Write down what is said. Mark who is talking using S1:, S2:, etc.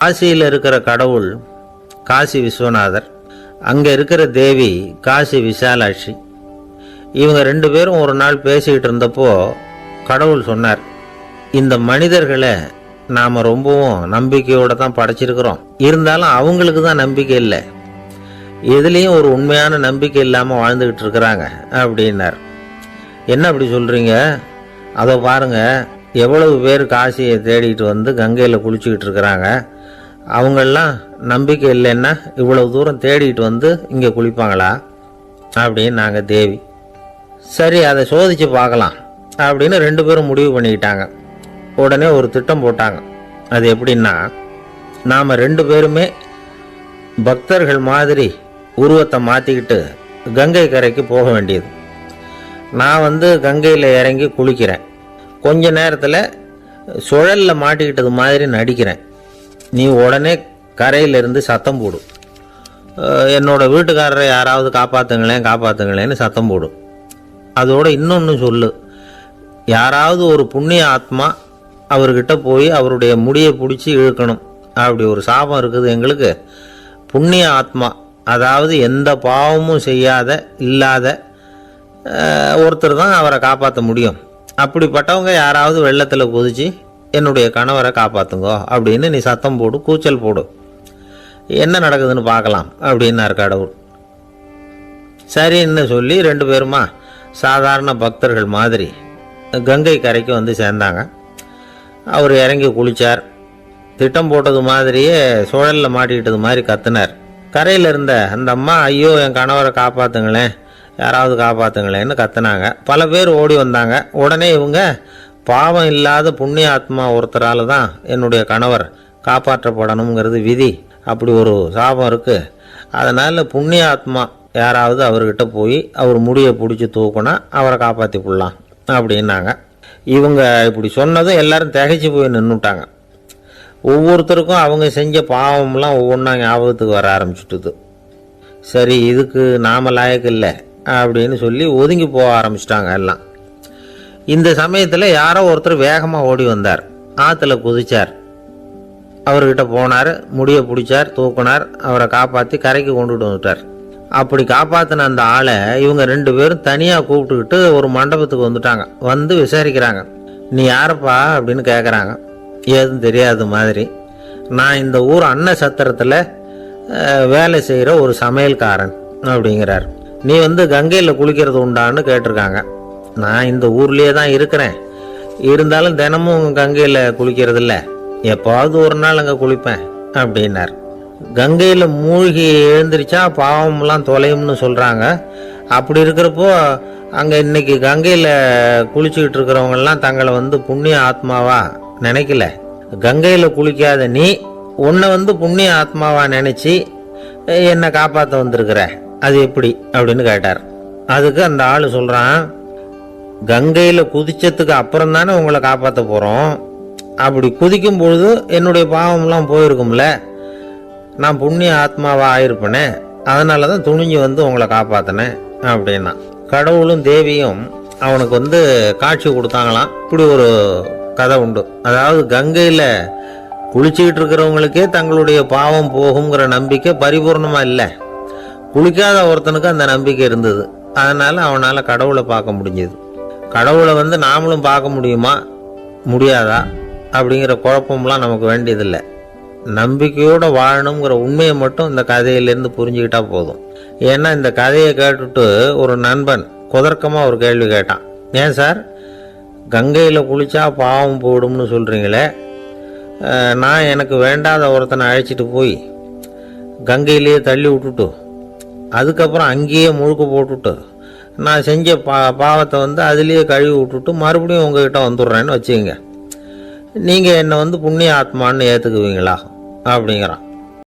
S1: காசியில் இருக்கிற கடவுள் காசி விஸ்வநாதர், அங்கே இருக்கிற தேவி காசி விசாலாட்சி. இவங்க 2 பேரும் ஒரு நாள் பேசிக்கிட்டு இருந்தப்போ கடவுள் சொன்னார், இந்த மனிதர்களை நாம் ரொம்பவும் நம்பிக்கையோடு தான் படைச்சிருக்கிறோம், இருந்தாலும் அவங்களுக்கு தான் நம்பிக்கை இல்லை, எதுலேயும் ஒரு உண்மையான நம்பிக்கை இல்லாமல் வாழ்ந்துக்கிட்டு இருக்கிறாங்க அப்படின்னார். என்ன அப்படி சொல்கிறீங்க? அதை பாருங்கள், எவ்வளவு பேர் காசியை தேடிட்டு வந்து கங்கையில் குளிச்சுக்கிட்டு இருக்கிறாங்க, அவங்களெல்லாம் நம்பிக்கை இல்லைன்னா இவ்வளவு தூரம் தேடிட்டு வந்து இங்கே குளிப்பாங்களா அப்படின்னு நாங்கள் தேவி. சரி, அதை சோதித்து பார்க்கலாம் அப்படின்னு 2 பேரும் முடிவு பண்ணிக்கிட்டாங்க. உடனே ஒரு திட்டம் போட்டாங்க. அது எப்படின்னா, நாம் 2 பேருமே பக்தர்கள் மாதிரி உருவத்தை மாற்றிக்கிட்டு கங்கை கரைக்கு போக வேண்டியது. நான் வந்து கங்கையில் இறங்கி குளிக்கிறேன், கொஞ்ச நேரத்தில் சுழலில் மாட்டிக்கிட்டது மாதிரி நடிக்கிறேன். நீ உடனே கரையிலிருந்து சத்தம் போடும், என்னோட வீட்டுக்காரரை யாராவது காப்பாற்றுங்களேன்னு சத்தம் போடும். அதோட இன்னொன்று சொல்லு, யாராவது ஒரு புண்ணிய ஆத்மா அவர்கிட்ட போய் அவருடைய முடியை பிடிச்சி இழுக்கணும், அப்படி ஒரு சாபம் இருக்குது எங்களுக்கு. புண்ணிய ஆத்மா, அதாவது எந்த பாவமும் செய்யாத இல்லாத ஒருத்தர் தான் அவரை காப்பாற்ற முடியும். அப்படிப்பட்டவங்க யாராவது வெள்ளத்தில் குதிச்சு என்னுடைய கணவரை காப்பாற்றுங்கோ அப்படின்னு நீ சத்தம் போடு, கூச்சல் போடு, என்ன நடக்குதுன்னு பார்க்கலாம் அப்படின்னார் கடவுள். சரின்னு சொல்லி 2 பேருமா சாதாரண பக்தர்கள் மாதிரி கங்கை கரைக்கு வந்து சேர்ந்தாங்க. அவர் இறங்கி குளித்தார். திட்டம் போட்டது மாதிரியே சுழலில் மாட்டிக்கிட்டது மாதிரி கத்துனார். கரையில் இருந்த அந்த அம்மா, ஐயோ என் கணவரை காப்பாற்றுங்களேன், யாராவது காப்பாற்றுங்களேன்னு கத்துனாங்க. பல பேர் ஓடி வந்தாங்க. உடனே இவங்க, பாவம் இல்லாத புண்ணிய ஆத்மா ஒருத்தரால் தான் என்னுடைய கணவர் காப்பாற்றப்படணுங்கிறது விதி, அப்படி ஒரு சாபம் இருக்குது, அதனால் புண்ணிய ஆத்மா யாராவது அவர்கிட்ட போய் அவர் முடியை பிடிச்சி தூக்குனா அவரை காப்பாற்றி போடலாம் அப்படின்னாங்க. இவங்க இப்படி சொன்னதும் எல்லாரும் திகைச்சு போய் நின்றுட்டாங்க. ஒவ்வொருத்தருக்கும் அவங்க செஞ்ச பாவம்லாம் ஒவ்வொன்றா ஞாபகத்துக்கு வர ஆரம்பிச்சுட்டுது. சரி, இதுக்கு நாம லாயக்கு இல்லை அப்படின்னு சொல்லி ஒதுங்கி போக ஆரம்பிச்சிட்டாங்க எல்லாம். இந்த சமயத்தில் யாரோ ஒருத்தர் வேகமாக ஓடி வந்தார், ஆற்றுல குதிச்சார். அவர்கிட்ட போனார், முடியை பிடிச்சார், தூக்குனார், அவரை காப்பாற்றி கரைக்கு கொண்டுட்டு வந்துட்டார். அப்படி காப்பாற்றின அந்த ஆளை இவங்க 2 பேரும் தனியாக கூப்பிட்டுக்கிட்டு ஒரு மண்டபத்துக்கு வந்துட்டாங்க. வந்து விசாரிக்கிறாங்க. நீ யாரப்பா அப்படின்னு கேட்குறாங்க. ஏதும் தெரியாத மாதிரி. நான் இந்த ஊர் அன்ன சத்திரத்தில் வேலை செய்கிற ஒரு சமையல்காரன் அப்படிங்கிறார். நீ வந்து கங்கையில் குளிக்கிறது உண்டான்னு கேட்டிருக்காங்க. நான் இந்த ஊர்லேயே தான் இருக்கிறேன், இருந்தாலும் தினமும் கங்கையில் குளிக்கிறது இல்லை, எப்பாவது ஒரு நாள் அங்கே குளிப்பேன் அப்படின்னார். கங்கையில் மூழ்கி எழுந்திரிச்சா பாவம்லாம் தொலையும்னு சொல்கிறாங்க. அப்படி இருக்கிறப்போ அங்கே இன்னைக்கு கங்கையில் குளிச்சுக்கிட்டு இருக்கிறவங்கெல்லாம் தங்களை வந்து புண்ணிய ஆத்மாவா நினைக்கல. கங்கையில் குளிக்காத நீ உன்னை வந்து புண்ணிய ஆத்மாவா நினச்சி என்னை காப்பாற்ற வந்திருக்கிற, அது எப்படி அப்படின்னு கேட்டார். அதுக்கு அந்த ஆள் சொல்கிறான், கங்கையில் குதிச்சதுக்கு அப்புறம் தானே உங்களை காப்பாற்ற போகிறோம், அப்படி குதிக்கும் பொழுது என்னுடைய பாவம்லாம் போயிருக்கும்ல, நான் புண்ணிய ஆத்மாவாக ஆயிருப்பேனே, அதனால தான் துணிஞ்சு வந்து உங்களை காப்பாற்றினேன் அப்படின்னா. கடவுளும் தேவியும் அவனுக்கு வந்து காட்சி கொடுத்தாங்களாம். இப்படி ஒரு கதை உண்டு. அதாவது கங்கையில் குளிச்சுக்கிட்டு இருக்கிறவங்களுக்கே தங்களுடைய பாவம் போகுங்கிற நம்பிக்கை பரிபூர்ணமாக இல்லை, குளிக்காத ஒருத்தனுக்கு அந்த நம்பிக்கை இருந்தது. அதனால் அவனால் கடவுளை பார்க்க முடிஞ்சது. கடவுளை வந்து நாமளும் பார்க்க முடியுமா முடியாதா அப்படிங்கிற குழப்பம்லாம் நமக்கு வேண்டியதில்லை. நம்பிக்கையோடு வாழணுங்கிற உண்மையை மட்டும் இந்த கதையிலேருந்து புரிஞ்சுக்கிட்டா போதும். ஏன்னா இந்த கதையை கேட்டுட்டு ஒரு நண்பன் குதர்க்கமாக ஒரு கேள்வி கேட்டான். ஏன் சார், கங்கையில் குளித்தா பாவம் போடும்னு சொல்கிறீங்களே, நான் எனக்கு வேண்டாத ஒருத்தனை அழைச்சிட்டு போய் கங்கையிலேயே தள்ளி விட்டுட்டு அதுக்கப்புறம் அங்கேயே முழுக்க போட்டுட்டு நான் செஞ்ச பாவத்தை வந்து அதுலேயே கழுவி விட்டுட்டு மறுபடியும் உங்ககிட்ட வந்துடுறேன்னு வச்சுக்கோங்க, நீங்கள் என்னை வந்து புண்ணிய ஆத்மான்னு ஏற்றுக்குவீங்களா அப்படிங்கிறான்.